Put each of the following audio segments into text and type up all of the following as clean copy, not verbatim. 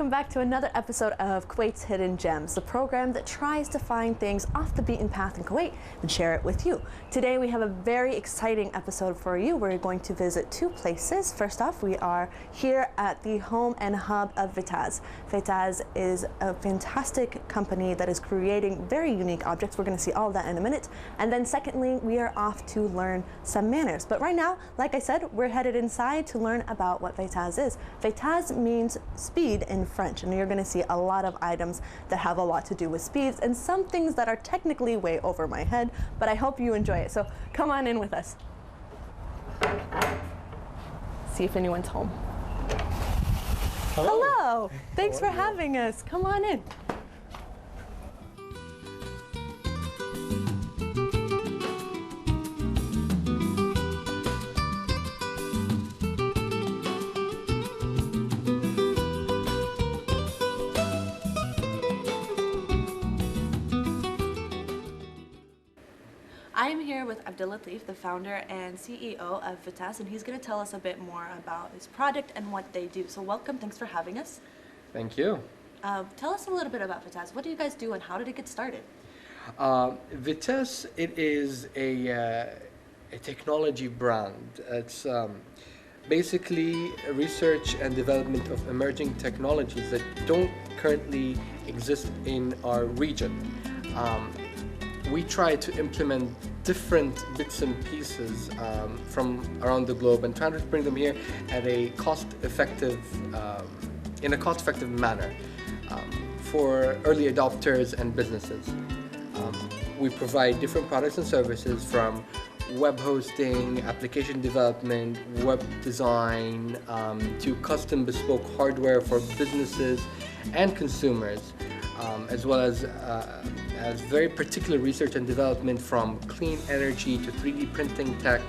welcome back to another episode of Kuwait's Hidden Gems, the program that tries to find things off the beaten path in Kuwait and share it with you. Today we have a very exciting episode for you. We're going to visit two places. First off, we are here at the home and hub of Vitaz. Vitaz is a fantastic company that is creating very unique objects. We're going to see all of that in a minute. And then secondly, we are off to learn some manners. But right now, like I said, we're headed inside to learn about what Vitaz is. Vitaz means speed in French, and you're going to see a lot of items that have a lot to do with speeds and some things that are technically way over my head, but I hope you enjoy it. So come on in with us. See if anyone's home. Hello. Thanks for having us. Come on in. I am here with Abdul Latif, the founder and CEO of Vitaz, and he's going to tell us a bit more about his product and what they do. So welcome, thanks for having us. Thank you. Tell us a little bit about Vitaz. What do you guys do and how did it get started? Vitaz, it is a technology brand. It's basically a research and development of emerging technologies that don't currently exist in our region. We try to implement different bits and pieces from around the globe and try to bring them here at a cost-effective, in a cost-effective manner for early adopters and businesses. We provide different products and services from web hosting, application development, web design, to custom bespoke hardware for businesses and consumers. As well as very particular research and development from clean energy to 3D printing tech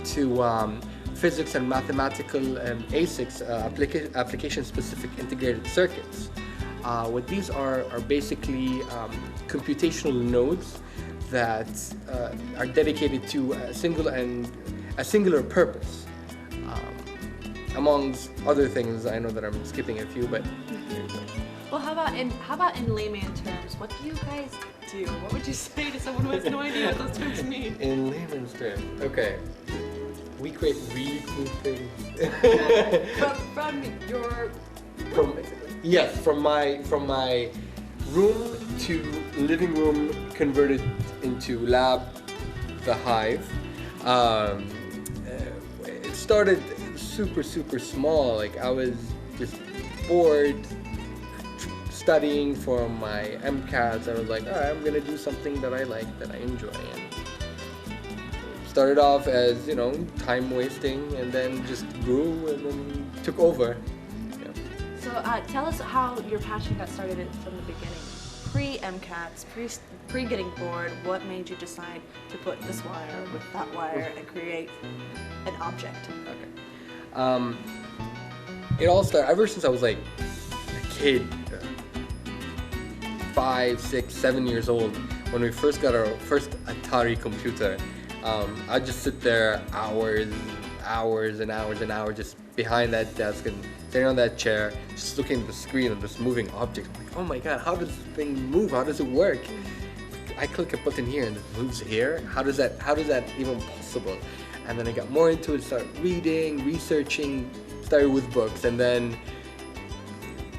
to physics and mathematical ASICs, application-specific integrated circuits. What these are basically computational nodes that are dedicated to a singular purpose. Amongst other things, I know that I'm skipping a few, but there you go. Well, how about in layman terms? What do you guys do? What would you say to someone who has no idea what those terms mean? In layman's terms, okay. We create really cool things. from your room, basically. Yes, from my room to living room converted into lab, the hive. It started super small. Like I was just bored studying for my MCATs. I was like, all right, I'm gonna do something that I like, that I enjoy. And started off as, time wasting, and then just grew and then took over. Yeah. So tell us how your passion got started from the beginning. Pre-MCATs, pre getting bored, what made you decide to put this wire with that wire and create an object? Okay. It all started ever since I was like a kid. 5, 6, 7 years old, when we first got our first Atari computer. I'd just sit there hours and hours just behind that desk and sitting on that chair, just looking at the screen and this moving object. I'm like, oh my god, how does this thing move? How does it work? I click a button here and it moves here. How does that even possible? And then I got more into it, started reading, researching, started with books, and then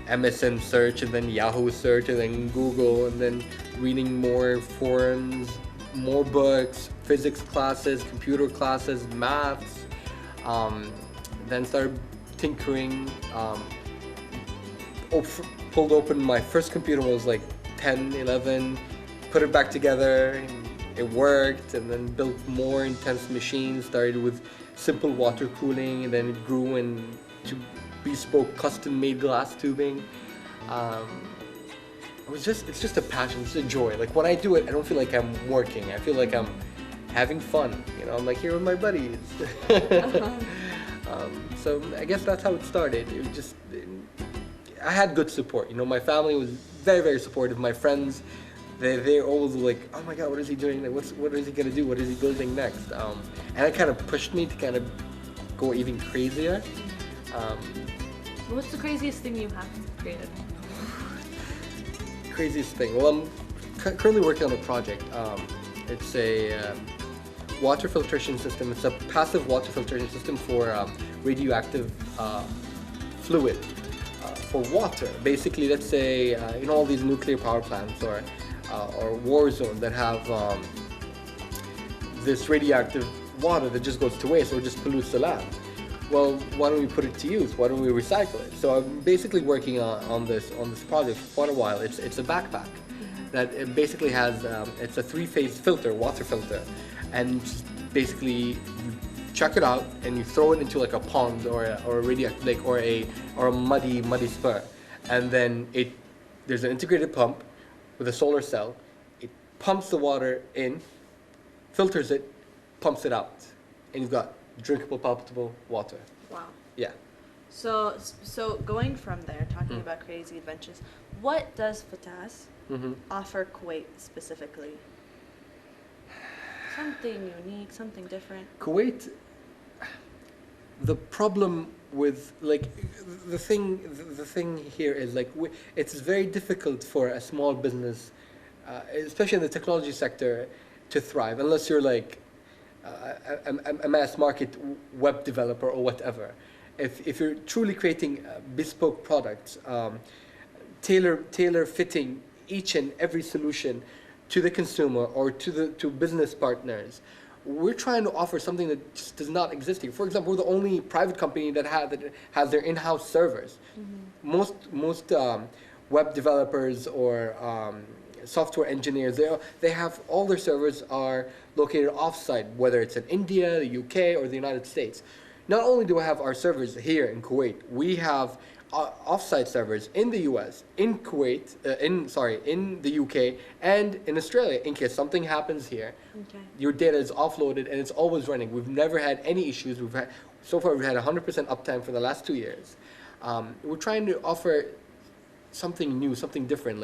MSN search, and then Yahoo search, and then Google, and then reading more forums, more books, physics classes, computer classes, maths. Then started tinkering. Pulled open my first computer when I was like 10, 11, put it back together, and it worked, and then built more intense machines, started with simple water cooling, and then it grew into bespoke custom-made glass tubing. It's just a passion, it's a joy. Like when I do it, I don't feel like I'm working. I feel like I'm having fun. I'm like here with my buddies. So I guess that's how it started. It was just, I had good support. My family was very supportive. My friends, they're always like, oh my god, what is he doing? What is he gonna do? What is he building next? And it kind of pushed me to kind of go even crazier. What's the craziest thing you have created? Craziest thing. Well, I'm currently working on a project. It's a water filtration system. It's a passive water filtration system for radioactive fluid for water. Basically, let's say all these nuclear power plants or war zone that have this radioactive water that just goes to waste or just pollutes the land. Well, why don't we put it to use? Why don't we recycle it? So I'm basically working on this project for quite a while. It's a backpack that it basically has it's a 3-phase filter, water filter, and basically you chuck it out and you throw it into like a pond or a radioactive lake or a muddy spur, and then there's an integrated pump with a solar cell. It pumps the water in, filters it, pumps it out, and you've got drinkable, palatable water. Wow. Yeah. So going from there, talking about crazy adventures, what does Fataz offer Kuwait specifically? Something unique, something different. Kuwait, the problem with the thing here is it's very difficult for a small business, especially in the technology sector, to thrive unless you're like a mass market web developer or whatever. If you're truly creating bespoke products, tailor fitting each and every solution to the consumer or to business partners, we're trying to offer something that just does not exist here. For example, we're the only private company that has their in-house servers. Most web developers or software engineers, they have all their servers are located offsite, whether it's in India, the UK, or the United States. Not only do we have our servers here in Kuwait, we have offsite servers in the US, in Kuwait, in the UK, and in Australia. In case something happens here, your data is offloaded and it's always running. We've never had any issues. So far we've had 100% uptime for the last 2 years. We're trying to offer something new, something different.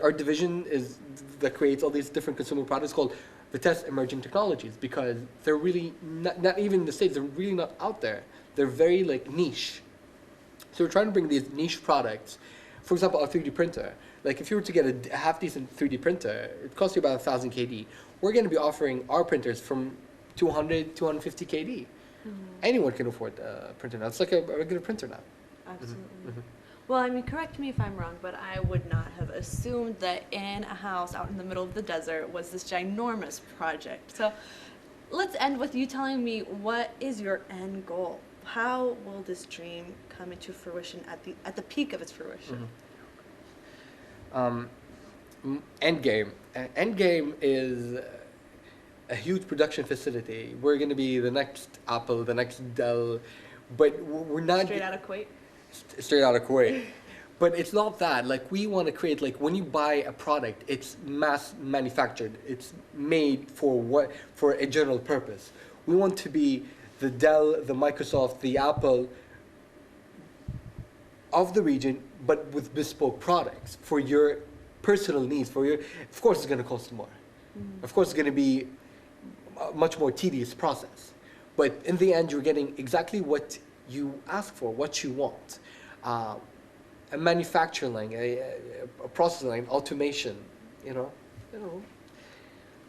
Our division that creates all these different consumer products called Vitesse Emerging Technologies, because they're really not even in the States, they're really not out there. They're very niche. So we're trying to bring these niche products. For example, our 3D printer. If you were to get a half-decent 3D printer, it costs you about 1,000 KD. We're going to be offering our printers from 200, 250 KD. Anyone can afford a printer now. It's like a regular printer now. Absolutely. Well, I mean, correct me if I'm wrong, but I would not have assumed that in a house out in the middle of the desert was this ginormous project. So let's end with you telling me, what is your end goal? How will this dream come into fruition at the peak of its fruition? Endgame. Endgame is a huge production facility. We're going to be the next Apple, the next Dell, but we're not... Straight out of Kuwait? Straight out of Kuwait. But it's not that. We want to create, when you buy a product, it's mass manufactured. It's made for a general purpose. We want to be the Dell, the Microsoft, the Apple of the region, but with bespoke products for your personal needs. Of course, it's going to cost more. Of course, it's going to be a much more tedious process. But in the end, you're getting exactly what you ask for, what you want. A manufacturing line, a processing line, automation,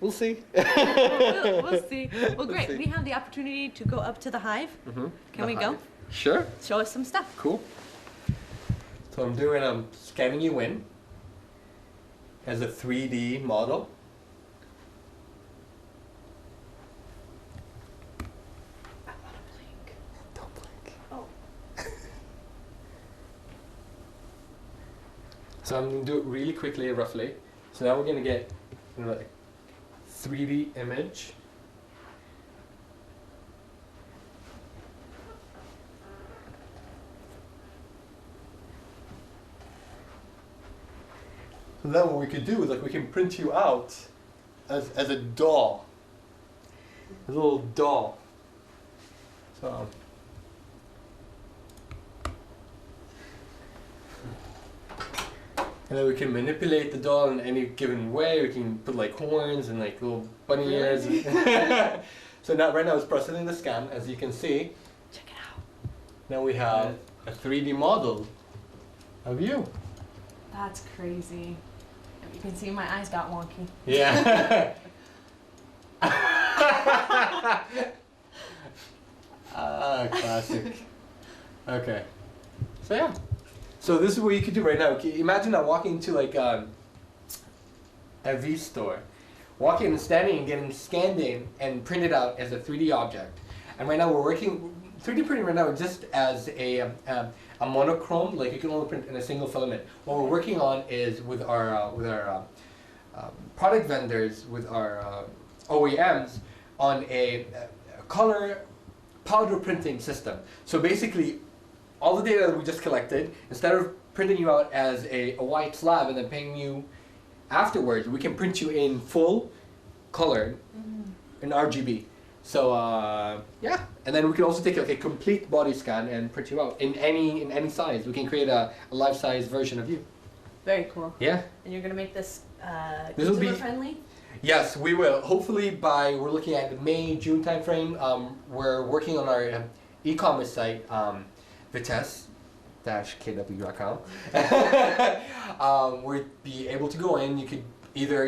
We'll see. we'll see. Well, great. We have the opportunity to go up to the hive. Can we go? Sure. Show us some stuff. Cool. So I'm scanning you in as a 3D model. I want to blink. Don't blink. Oh. So I'm going to do it really quickly, roughly. So now we're going to get 3D image. So then what we could do is we can print you out as a doll. A little doll. So and then we can manipulate the doll in any given way. We can put horns and little bunny ears. So right now it's processing the scan, as you can see. Check it out. Now we have a 3D model of you. That's crazy. You can see my eyes got wonky. Yeah. Classic. Okay. So yeah. So this is what you could do right now. Okay, imagine I'm walking into like a V store, walking and standing and getting scanned in and printed out as a 3D object. And right now we're working 3D printing right now just as a monochrome, like you can only print in a single filament. What we're working on is with our product vendors, with our OEMs, on a color powder printing system. So basically, all the data that we just collected, instead of printing you out as a white slab and then paying you afterwards, we can print you in full color in RGB. So yeah, and then we can also take like a complete body scan and print you out in any size. We can create a life-size version of you. Very cool. Yeah. And you're gonna make this This will be- consumer friendly? Yes, we will. Hopefully we're looking at May, June timeframe. We're working on our e-commerce site, vitesse-kw.com. We'll be able to go in. You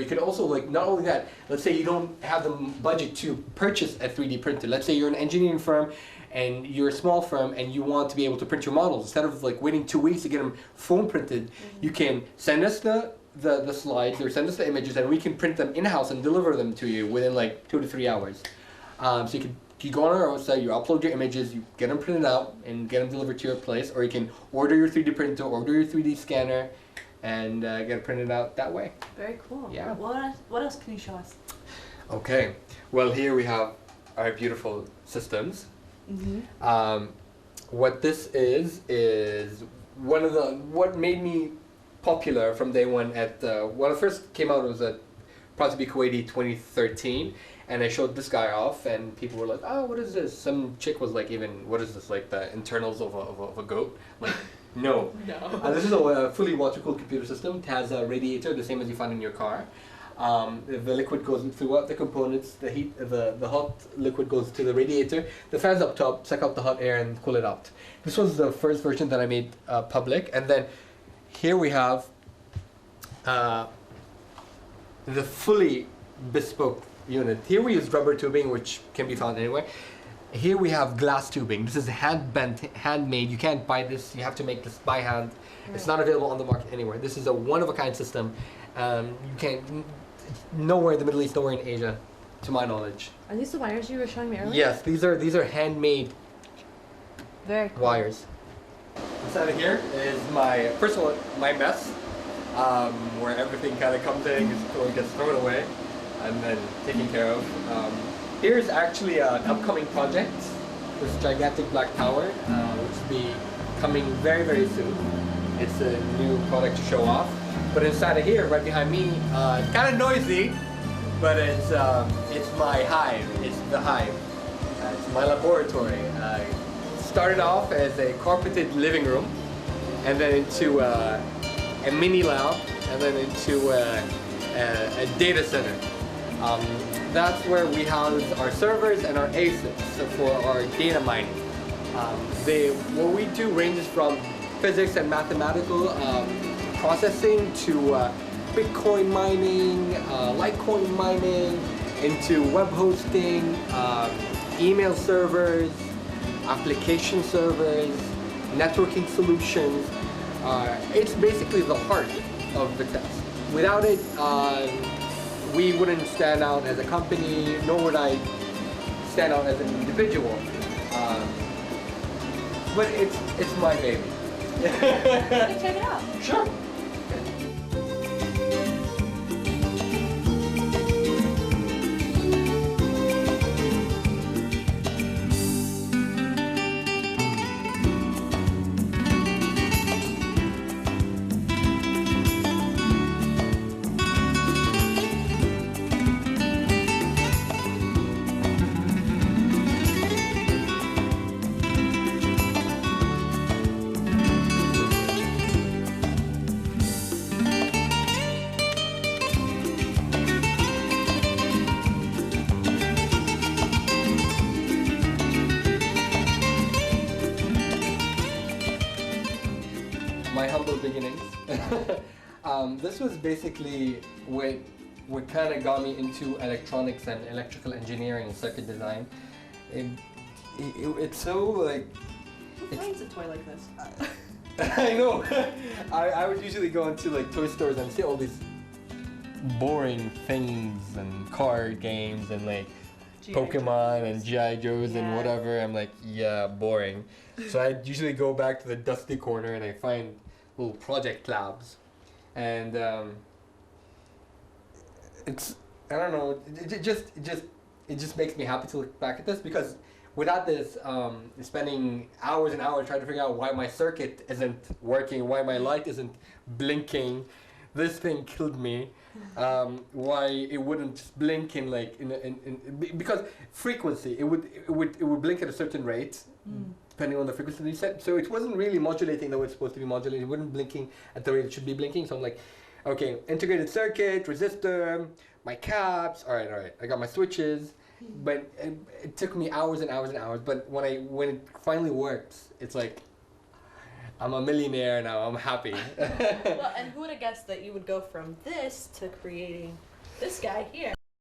could also, like, not only that, let's say you don't have the budget to purchase a 3D printer. Let's say you're an engineering firm and you're a small firm and you want to be able to print your models. Instead of like waiting 2 weeks to get them foam printed, you can send us the slides or send us the images and we can print them in-house and deliver them to you within like 2 to 3 hours. So you go on our website, you upload your images, you get them printed out and get them delivered to your place, or you can order your 3D printer, order your 3D scanner, and get it printed out that way. Very cool. Yeah. What else can you show us? Okay, well here we have our beautiful systems. What this is what made me popular from day one at when I first came out. It was at Proud to be Kuwaiti 2013, and I showed this guy off, and people were like, "Oh, what is this?" Some chick was like, "Even what is this? Like the internals of a goat?" Like, no. No. This is a fully water-cooled computer system. It has a radiator, the same as you find in your car. The liquid goes throughout the components. The heat, the hot liquid goes to the radiator. The fans up top suck out the hot air and cool it out. This was the first version that I made public, and then here we have the fully bespoke unit. Here we use rubber tubing, which can be found anywhere. Here we have glass tubing. This is hand-bent, handmade. You can't buy this. You have to make this by hand. It's not available on the market anywhere. This is a one-of-a-kind system. You can't, nowhere in the Middle East, nowhere in Asia, to my knowledge. Are these the wires you were showing me earlier? Yes, these are handmade Very cool. wires. Inside of here is first of all, my mess, where everything kind of comes in, gets thrown away, and then taken care of. Here's actually an upcoming project, this gigantic black tower, which will be coming very, very soon. It's a new product to show off. But inside of here, right behind me, it's kind of noisy, but it's my hive. It's the hive. It's my laboratory. Started off as a carpeted living room, and then into a mini lab, and then into a data center. That's where we house our servers and our ASICs for our data mining. What we do ranges from physics and mathematical processing to Bitcoin mining, Litecoin mining, into web hosting, email servers, application servers, networking solutions. It's basically the heart of Vitesse. Without it, we wouldn't stand out as a company, nor would I stand out as an individual. But it's my baby. Let's check it out. Sure. this was basically what kind of got me into electronics and electrical engineering and circuit design. It's so like. Who finds a toy like this? I know. I would usually go into like toy stores and see all these boring things and card games and like Pokemon and G.I. Joes and whatever. I'm like, yeah, boring. So I usually go back to the dusty corner and I find little project labs, and it's, I don't know, it just makes me happy to look back at this, because without this, spending hours and hours trying to figure out why my circuit isn't working, why my light isn't blinking, this thing killed me. Why it wouldn't just blink in like because frequency, it would blink at a certain rate, depending on the frequency that you set. So it wasn't really modulating the way it's supposed to be modulating. It wasn't blinking at the rate it should be blinking. So I'm like, okay, integrated circuit, resistor, my caps. All right. I got my switches. But it took me hours and hours and hours. But when it finally works, it's like, I'm a millionaire now. I'm happy. Well, and who would have guessed that you would go from this to creating this guy here?